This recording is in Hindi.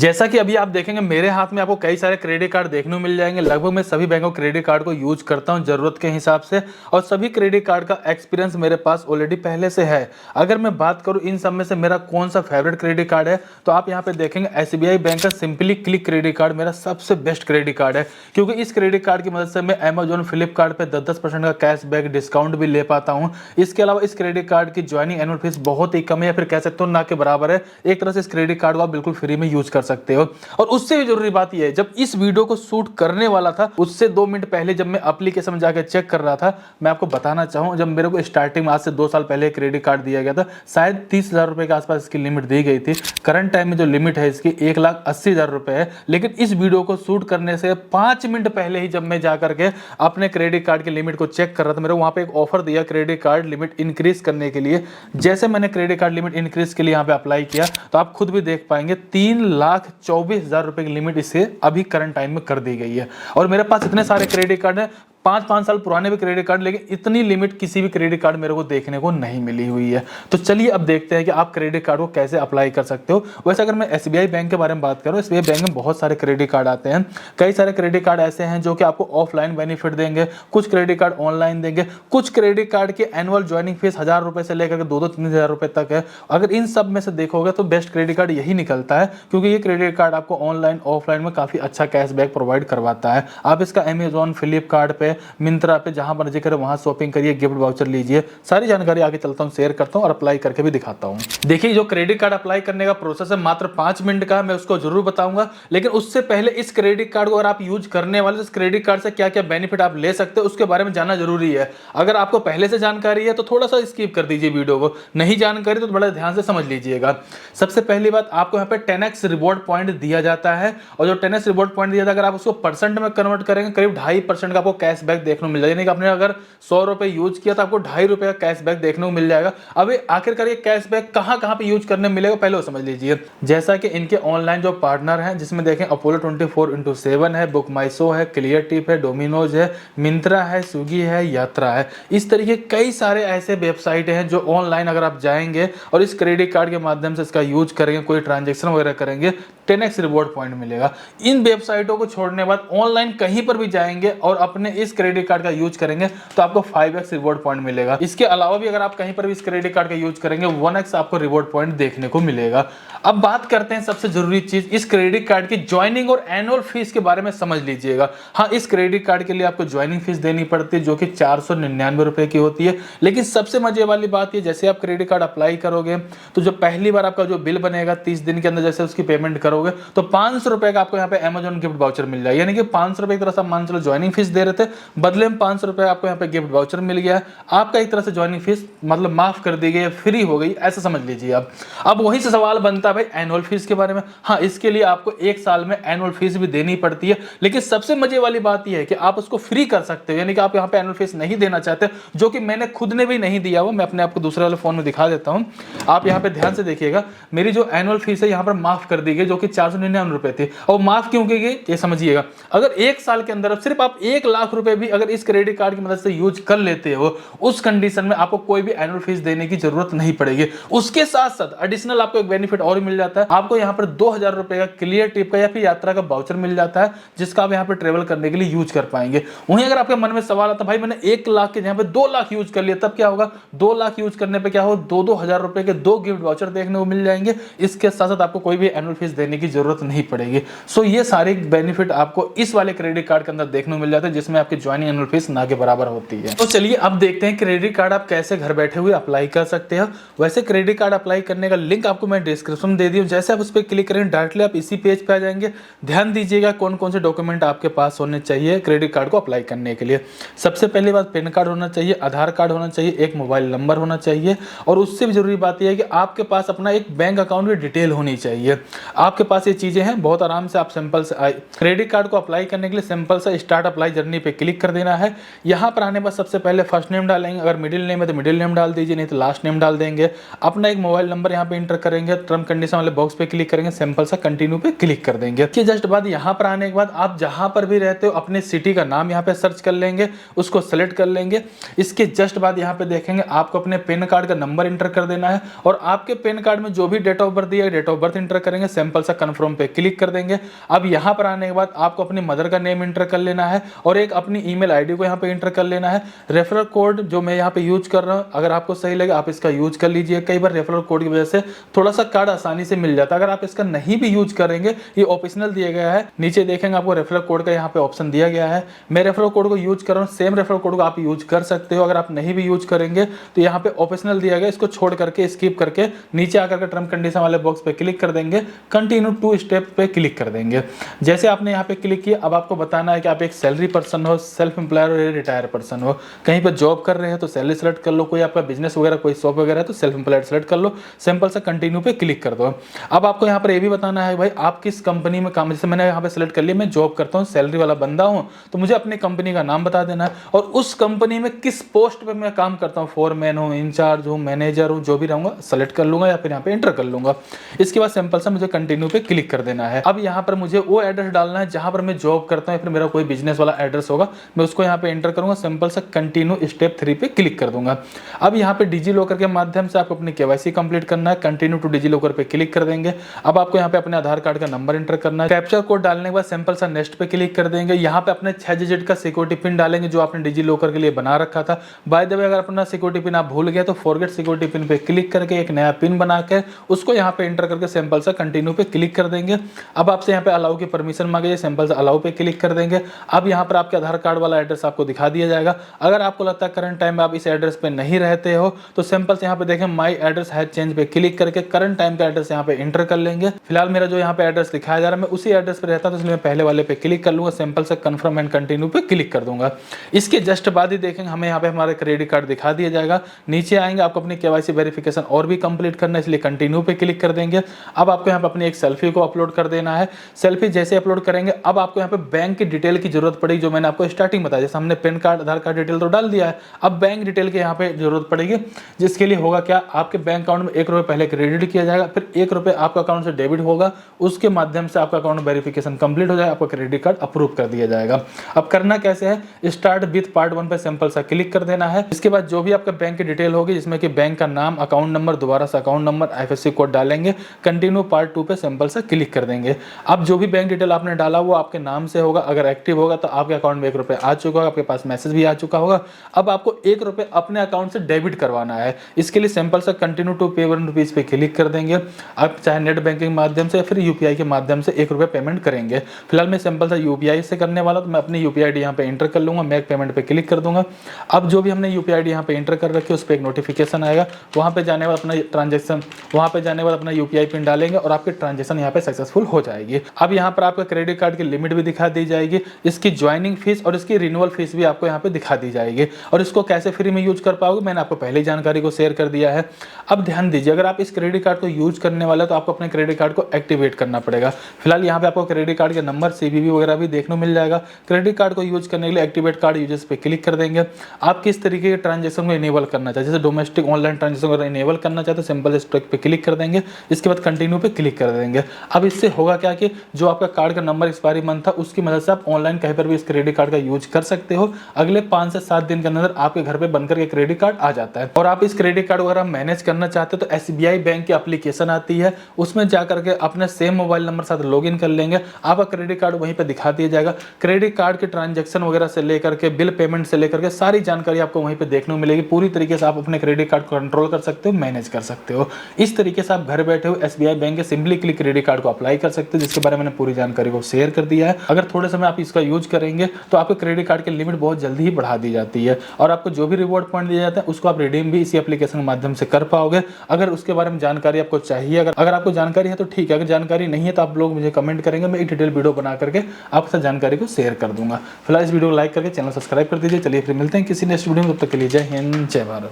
जैसा कि अभी आप देखेंगे मेरे हाथ में आपको कई सारे क्रेडिट कार्ड देखने को मिल जाएंगे। लगभग मैं सभी बैंकों क्रेडिट कार्ड को यूज करता हूं ज़रूरत के हिसाब से, और सभी क्रेडिट कार्ड का एक्सपीरियंस मेरे पास ऑलरेडी पहले से है। अगर मैं बात करूं इन सब में से मेरा कौन सा फेवरेट क्रेडिट कार्ड है, तो आप यहां पे देखेंगे एसबीआई बैंक का सिंपली क्लिक क्रेडिट कार्ड मेरा सबसे बेस्ट क्रेडिट कार्ड है, क्योंकि इस क्रेडिट कार्ड की मदद से मैं अमेजॉन, फ्लिपकार्ट पे 10% का कैशबैक डिस्काउंट भी ले पाता हूँ। इसके अलावा इस क्रेडिट कार्ड की ज्वाइनिंग एनुअल फीस बहुत ही कम है, या फिर कह सकते हो ना के बराबर है। एक तरह से इस क्रेडिट कार्ड को आप बिल्कुल फ्री में यूज कर सकते हो। और उससे भी जरूरी बात यह है, जब इस वीडियो को शूट करने वाला था उससे 2 मिनट पहले जब मैं एप्लीकेशन में जाकर चेक कर रहा था, मैं आपको बताना चाहूँ, जब मेरे को स्टार्टिंग में आज से 2 साल पहले क्रेडिट कार्ड दिया गया था, शायद 30,000 रुपए के आसपास इसकी लिमिट दी गई थी। करंट टाइम में जो लिमिट है इसकी 1,80,000 रुपए है। लेकिन इस वीडियो को शूट करने से 5 मिनट पहले ही जब मैं जाकर के अपने क्रेडिट कार्ड की लिमिट को चेक कर रहा था, मेरे वहां पे एक ऑफर दिया क्रेडिट कार्ड लिमिट इंक्रीज करने के लिए। जैसे मैंने क्रेडिट कार्ड लिमिट इंक्रीज के लिए यहाँ पे अप्लाई किया, तो आप खुद भी देख पाएंगे 3,24,000 रुपए की लिमिट इसे अभी करंट टाइम में कर दी गई है। और मेरे पास इतने सारे क्रेडिट कार्ड है, 5-5 साल पुराने भी क्रेडिट कार्ड, लेकिन इतनी लिमिट किसी भी क्रेडिट कार्ड मेरे को देखने को नहीं मिली हुई है। तो चलिए अब देखते हैं कि आप क्रेडिट कार्ड को कैसे अप्लाई कर सकते हो। वैसे अगर मैं एसबीआई बैंक के बारे में बात करूं, एसबीआई बैंक में बहुत सारे क्रेडिट कार्ड आते हैं। कई सारे क्रेडिट कार्ड ऐसे हैं जो कि आपको ऑफलाइन बेनिफिट देंगे, कुछ क्रेडिट कार्ड ऑनलाइन देंगे, कुछ क्रेडिट कार्ड की एनुअल ज्वाइनिंग फीस 1,000 रुपए से लेकर 2-3,000 रुपए तक है। अगर इन सब में से देखोगे तो बेस्ट क्रेडिट कार्ड यही निकलता है, क्योंकि ये क्रेडिट कार्ड आपको ऑनलाइन ऑफलाइन में काफी अच्छा कैशबैक प्रोवाइड करवाता है। आप इसका अमेजॉन, फ्लिपकार्ट पे, मिंत्रा पे जहां मर्जी करें वहां शॉपिंग करिए, गिफ्ट वाउचर लीजिए। सारी जानकारी आगे चलता हूं, शेयर करता हूं और अप्लाई करके भी दिखाता हूं। देखिए, जो क्रेडिट कार्ड अप्लाई करने का प्रोसेस है मात्र 5 मिनट का, मैं उसको जरूर बताऊंगा। लेकिन उससे पहले इस क्रेडिट कार्ड को अगर आप यूज करने वाले, इस क्रेडिट कार्ड से क्या क्या बेनिफिट आप ले सकते हो उसके बारे में जानना जरूरी है। अगर आपको पहले से जानकारी है तो थोड़ा सा स्किप कर दीजिए वीडियो को, नहीं जानकारी तो बड़ा ध्यान से समझ लीजिएगा। सबसे पहली बात, आपको यहाँ पे 10x रिवॉर्ड पॉइंट दिया जाता है, और जो 10x रिवॉर्ड पॉइंट दिया जाता है अगर आप उसको परसेंट में कन्वर्ट करेंगे, करीब 2.5% का आपको कैशबैक देखने को मिल जाएगा। यानी कि आपने अगर 100 रुपए यूज किया तो आपको 2.5 रुपए का कैशबैक देखने को मिल जाएगा। अब आखिरकार ये कैशबैक कहां कहां पे यूज करने मिलेगा पहले वो समझ लीजिए। जैसा कि इनके ऑनलाइन जो पार्टनर हैं, जिसमें देखें अपोलो 24x7 है, बुक माई शो है, क्लियर टिप है, डोमिनोज है, मिंत्रा है, स्विगी है, यात्रा है। इस तरीके कई सारे ऐसे वेबसाइट हैं जो ऑनलाइन अगर आप जाएंगे और इस क्रेडिट कार्ड के माध्यम से इसका यूज करेंगे, कोई ट्रांजेक्शन वगैरह करेंगे, 10x रिवॉर्ड पॉइंट मिलेगा। इन वेबसाइटों को छोड़ने बाद ऑनलाइन कहीं पर भी जाएंगे और अपने इस क्रेडिट कार्ड का यूज करेंगे तो आपको 5x रिवॉर्ड पॉइंट मिलेगा। इसके अलावा भी अगर आप कहीं पर भी इस क्रेडिट कार्ड का यूज करेंगे 1x आपको रिवॉर्ड पॉइंट देखने को मिलेगा। अब बात करते हैं सबसे जरूरी चीज, इस क्रेडिट कार्ड की ज्वाइनिंग और एनुअल फीस के बारे में समझ लीजिएगा। हाँ, इस क्रेडिट कार्ड के लिए आपको ज्वाइनिंग फीस देनी पड़ती है जो कि 499 रुपए की होती है। लेकिन सबसे मजे वाली बात है, जैसे आप क्रेडिट कार्ड अप्लाई करोगे तो जो पहली बार आपका जो बिल बनेगा 30 दिन के अंदर जैसे उसकी पेमेंट करोगे तो 500 रुपए का आपको यहाँ पे अमेजॉन गिफ्ट वाउचर मिल जाएगा। यानी कि 500 रुपए की तरह से मान चलो ज्वाइनिंग फीस दे रहे थे, बदले में 500 रुपए आपको यहाँ पे गिफ्ट वाउचर मिल गया है। आपका एक तरह से ज्वाइनिंग फीस मतलब माफ कर दी गई है, फ्री हो गई, ऐसा समझ लीजिए आप। अब वही से सवाल बनता है भाई एनुअल फीस के बारे में। हाँ, इसके लिए आपको 1 साल में एनुअल फीस भी देनी पड़ती है, लेकिन सबसे मजे वाली बात यह है कि आप उसको फ्री कर सकते हो। यानी कि आप यहाँ पे एनुअल फीस नहीं देना चाहते, जो कि मैंने खुद ने भी नहीं दिया हुआ। मैं अपने आपको दूसरे वाले फोन में दिखा देता हूँ, आप यहाँ पे ध्यान से देखिएगा। मेरी जो एनुअल फीस है यहाँ पर माफ कर दी गई, जो कि 499 रुपए थी। और माफ क्यों की गई ये समझिएगा। अगर 1 साल के अंदर सिर्फ आप 1 लाख रुपए भी अगर इस क्रेडिट कार्ड की मदद से यूज कर लेते हो, उस कंडीशन में आपको कोई भी एनुअल फीस देने की जरूरत नहीं पड़ेगी। उसके साथ साथ एडिशनल आपको एक बेनिफिट और मिल जाता है, आपको यहाँ पर 2,000 रुपए का क्लियर टिप का या फिर यात्रा का वाउचर मिल जाता है, जिसका आप यहाँ पर ट्रेवल करने के लिए यूज कर पाएंगे। वहीं अगर आपके मन में सवाल आता भाई मैंने 1 लाख के यहाँ पे 2 लाख यूज कर लिया, तब क्या होगा? 2 लाख यूज करने पे क्या होगा? 2,000 रुपए के 2 गिफ्ट वाउचर देखने को मिल जाएंगे। इसके साथ साथ आपको कोई भी एनुअल फीस देने की जरूरत नहीं पड़ेगी। सो ये सारे बेनिफिट आपको इस वाले क्रेडिट कार्ड के अंदर देखने को मिल जाते हैं, जिसमें आपकी ज्वाइनिंग एनुअल फीस ना के बराबर होती है। तो चलिए अब देखते हैं क्रेडिट कार्ड आप कैसे घर बैठे हुए अप्लाई कर सकते हैं। वैसे क्रेडिट कार्ड अप्लाई करने का लिंक आपको मैं डिस्क्रिप्शन में दे दी हूं। जैसे आप उस पर क्लिक करेंगे डायरेक्टली आप इसी पेज पे आ जाएंगे। ध्यान दीजिएगा कौन कौन से डॉक्यूमेंट आपके पास होने चाहिए क्रेडिट कार्ड को अप्लाई करने के लिए। सबसे पहली बात, पैन कार्ड होना चाहिए, आधार कार्ड होना चाहिए, एक मोबाइल नंबर होना चाहिए, और उससे भी जरूरी बात यह है कि आपके पास अपना एक बैंक अकाउंट की डिटेल होनी चाहिए। आपके पास ये चीजें हैं, बहुत आराम से आप सिंपल से क्रेडिट कार्ड को अप्लाई करने के लिए सिंपल सा स्टार्ट अप्लाई जर्नी पे क्लिक क्लिक कर देना है। यहाँ पर आने पर सबसे पहले फर्स्ट नेम डालेंगे, अगर मिडिल नेम है तो मिडिल नेम डाल दीजिए, नहीं तो लास्ट नेम डाल देंगे। अपना एक मोबाइल नंबर यहाँ पे इंटर करेंगे, टर्म कंडीशन वाले बॉक्स पे क्लिक करेंगे, सिंपल सा कंटिन्यू पे क्लिक कर देंगे। कि जस्ट बाद यहाँ पर आने के बाद आप जहाँ पर भी रहते हो अपने सिटी का नाम यहाँ पे सर्च कर लेंगे, उसको सेलेक्ट कर लेंगे। इसके जस्ट बाद यहाँ पे देखेंगे आपको अपने पैन कार्ड का नंबर इंटर कर देना है और आपके पैन कार्ड में जो भी डेट ऑफ बर्थ दिया है डेट ऑफ बर्थ इंटर करेंगे, सिंपल सा कन्फर्म पे क्लिक कर देंगे। अब यहाँ पर आने के बाद आपको अपनी मदर का नेम इंटर कर लेना है और एक अपनी ईमेल आईडी को यहाँ पे इंटर कर लेना है। रेफरल कोड जो मैं यहाँ पे यूज कर रहा हूँ, अगर आपको सही लगे आप इसका यूज कर लीजिए। कई बार रेफरल कोड की वजह से थोड़ा सा कार्ड आसानी से मिल जाता है। अगर आप इसका नहीं भी यूज करेंगे, ये ऑप्शनल दिया गया है, नीचे देखेंगे आपको रेफरल कोड का यहाँ पे ऑप्शन दिया गया है। मैं रेफरल कोड को यूज कर रहा हूँ, सेम रेफरल कोड को आप यूज कर सकते हो। अगर आप नहीं भी यूज करेंगे तो यहाँ पे ऑप्शनल दिया गया, इसको छोड़ करके स्किप करके नीचे आकर के टर्म कंडीशन वाले बॉक्स पे क्लिक कर देंगे, कंटिन्यू 2 स्टेप पे क्लिक कर देंगे। जैसे आपने यहाँ पे क्लिक किया, अब आपको बताना है कि आप एक सैलरी पर्सन हो, सेल्फ एम्प्लॉयर हो, रिटायर पर्सन हो। कहीं पर जॉब कर रहे हैं तो सैलरी सेलेक्ट कर लो, कोई आपका बिजनेस वगैरह कोई शॉप वगैरह है तो सेल्फ एम्प्लॉयड सेलेक्ट कर लो, सिंपल सा कंटिन्यू पे क्लिक कर दो। अब आपको यहाँ पर ये भी बताना है भाई आप किस कंपनी में काम, जैसे मैंने यहाँ पे सेलेक्ट कर लिया मैं जॉब करता हूँ, सैलरी वाला बंदा हूँ, तो मुझे अपनी कंपनी का नाम बता देना है और उस कंपनी में किस पोस्ट पे मैं काम करता हूँ, फोरमैन हूँ, इंचार्ज हूँ, मैनेजर हूँ, जो भी रहूंगा सेलेक्ट कर लूंगा या फिर यहाँ पे एंटर कर लूंगा। इसके बाद सिंपल सा मुझे कंटिन्यू पे क्लिक कर देना है। अब यहाँ पर मुझे वो एड्रेस डालना है जहां पर मैं जॉब करता हूँ या फिर मेरा कोई बिजनेस वाला एड्रेस होगा, मैं उसको यहाँ पे एंटर करूंगा, सिंपल सा कंटिन्यू स्टेप 3 पे क्लिक कर दूंगा। अब यहाँ पे डिजी लॉकर के माध्यम से आपको अपनी केवाईसी कंप्लीट करना है, कंटिन्यू टू डिजी लॉकर पे क्लिक कर देंगे। अब आपको यहाँ पे अपने आधार कार्ड का नंबर एंटर करना है, कैप्चर कोड डालने के बाद सिंपल सा नेक्स्ट पे क्लिक कर देंगे। यहाँ पे अपने 6 डिजिट का सिक्योरिटी पिन डालेंगे जो आपने डिजी लॉकर के लिए बना रखा था। बाय द वे अगर अपना सिक्योरिटी पिन आप भूल गए तो फॉरगेट सिक्योरिटी पिन पे क्लिक करके एक नया पिन बना के उसको यहाँ पे एंटर करके सिंपल सा कंटिन्यू पे क्लिक कर देंगे। अब आपसे यहाँ पे अलाउ की परमिशन मांगे, सिंपल सा अलाउ पे क्लिक कर देंगे। अब यहाँ पर आपके आधार कार्ड वाला एड्रेस आपको दिखा दिया जाएगा। अगर आपको लगता है करंट टाइम में आप इस एड्रेस पे नहीं रहते हो तो सिंपल से यहाँ पे देखें माई एड्रेस हैज चेंज पे क्लिक करके करंट टाइम का एड्रेस यहाँ पे एंटर कर लेंगे। फिलहाल मेरा जो यहाँ पे एड्रेस दिखाया जा रहा है मैं उसी एड्रेस पे रहता हूं, तो इसलिए मैं पहले वाले पे क्लिक कर लूंगा, सिंपल से कंफर्म एंड कंटिन्यू पे क्लिक कर दूंगा। इसके जस्ट बाद ही देखेंगे हमें यहाँ पे हमारा क्रेडिट कार्ड दिखा दिया जाएगा। नीचे आएंगे, आपको अपनी केवाईसी वेरिफिकेशन और भी कंप्लीट करना है, इसलिए कंटिन्यू पे क्लिक कर देंगे। अब आपको यहाँ पे अपनी एक सेल्फी को अपलोड कर देना है। सेल्फी जैसे अपलोड करेंगे अब आपको यहाँ पे बैंक की डिटेल की जरूरत पड़ेगी, जो मैंने आपको स्टार्टिंग बताया। जैसे हमने पैन कार्ड आधार कार्ड डिटेल तो डाल दिया है, अब बैंक डिटेल की यहाँ पे जरूरत पड़ेगी, जिसके लिए होगा क्या, आपके बैंक अकाउंट में 1 रुपये पहले क्रेडिट किया जाएगा, फिर 1 रुपये आपका अकाउंट से डेबिट होगा, उसके माध्यम से आपका अकाउंट वेरिफिकेशन कंप्लीट हो जाएगा, आपका क्रेडिट कार्ड अप्रूव कर दिया जाएगा। अब करना कैसे है, स्टार्ट विथ पार्ट 1 पे सिंपल सा क्लिक कर देना है। इसके बाद जो भी आपका बैंक की डिटेल होगी जिसमें कि बैंक का नाम, अकाउंट नंबर, दोबारा से अकाउंट नंबर, IFSC कोड डालेंगे, कंटिन्यू पार्ट 2 पे सिंपल सा क्लिक कर देंगे। अब जो भी बैंक डिटेल आपने डाला वो आपके नाम से होगा, अगर एक्टिव होगा तो आपके अकाउंट में 1 रुपये आ चुका होगा, आपके पास मैसेज भी आ चुका होगा। अब आपको 1 रुपये अपने अकाउंट से डेबिट करवाना है, इसके लिए सिंपल सा कंटिन्यू टू पे 1 रुपीज पे क्लिक कर देंगे। आप चाहे नेट बैंकिंग माध्यम से या फिर UPI के माध्यम से 1 रुपये पेमेंट करेंगे। फिलहाल मैं सिंपल सा UPI से करने वाला, तो मैं अपनी UPI ID यहाँ पे एंटर कर लूंगा, मेक पेमेंट पे क्लिक कर दूंगा। अब जो भी हमने UPI ID यहाँ पे एंटर कर रखी है उस पर एक नोटिफिकेशन आएगा, वहाँ पे जाने वाला अपना ट्रांजेक्शन, वहाँ पे जाने वाला अपना UPI पिन डालेंगे और आपकी ट्रांजेक्शन यहाँ पे सक्सेसफुल हो जाएगी। अब यहाँ पर आपका क्रेडिट कार्ड की लिमिट भी दिखा दी जाएगी, इसकी ज्वाइनिंग फीस और इसकी रिन्यूअल फीस भी आपको यहाँ पे दिखा दी जाएगी और इसको कैसे फ्री में यूज कर पाओगे मैंने आपको पहले जानकारी को शेयर कर दिया है। अब ध्यान दीजिए, अगर आप इस क्रेडिट कार्ड को यूज करने वाले तो आपको अपने क्रेडिट कार्ड को एक्टिवेट करना पड़ेगा। फिलहाल यहाँ पे आपको क्रेडिट कार्ड के नंबर, CVV वगैरह भी देखने को मिल जाएगा। क्रेडिट कार्ड को यूज करने के लिए एक्टिवेट कार्ड यूजर्स पे क्लिक कर देंगे। आप किस तरीके के ट्रांजेक्शन को इनेबल करना चाहते हैं, जैसे डोमेस्टिक ऑनलाइन ट्रांजेक्शन को इनेबल करना चाहते हैं, सिंपल स्टेप पे क्लिक कर देंगे, इसके बाद कंटिन्यू पे क्लिक कर देंगे। अब इससे होगा क्या कि जो आपका कार्ड का नंबर एक्सपायरी मंथ था उसकी मदद से आप ऑनलाइन कहीं पर भी इस क्रेडिट कार्ड का यूज कर सकते हो। अगले 5 से 7 दिन के अंदर आपके घर पे बनकर के क्रेडिट कार्ड आ जाता है। और आप इस क्रेडिट कार्ड वगैरह मैनेज करना चाहते हो तो SBI बैंक की एप्लीकेशन आती है, उसमें जाकर के अपने सेम मोबाइल नंबर साथ लॉगिन कर लेंगे, आपका क्रेडिट कार्ड वहीं पे दिखा दिया जाएगा। क्रेडिट कार्ड के ट्रांजैक्शन वगैरह से लेकर के बिल पेमेंट से लेकर के सारी जानकारी आपको वहीं पे देखने को मिलेगी। पूरी तरीके से आप अपने क्रेडिट कार्ड को कंट्रोल कर सकते हो, मैनेज कर सकते हो। इस तरीके से आप घर बैठे हो SBI बैंक के सिंपली क्लिक क्रेडिट कार्ड को अप्लाई कर सकते हो, जिसके बारे में मैंने पूरी जानकारी को शेयर कर दिया है। अगर थोड़े समय आप इसका यूज करेंगे तो आपके क्रेडिट कार्ड की लिमिट बहुत जल्दी ही बढ़ा दी जाती है और आपको जो भी रिवॉर्ड पॉइंट दिया जाता है उसको आप रिडीम भी इसी एप्लीकेशन के माध्यम से कर पाओगे। अगर उसके बारे में जानकारी आपको चाहिए, अगर आपको जानकारी है तो ठीक है, अगर जानकारी नहीं है तो आप लोग मुझे कमेंट करेंगे, मैं एक डिटेल वीडियो बना करके आपके साथ जानकारी को शेयर कर दूंगा। फिलहाल इस वीडियो को लाइक करके चैनल सब्सक्राइब कर दीजिए। चलिए फिर मिलते हैं किसी नेक्स्ट वीडियो में, तब तक के लिए जय हिंद, जय भारत।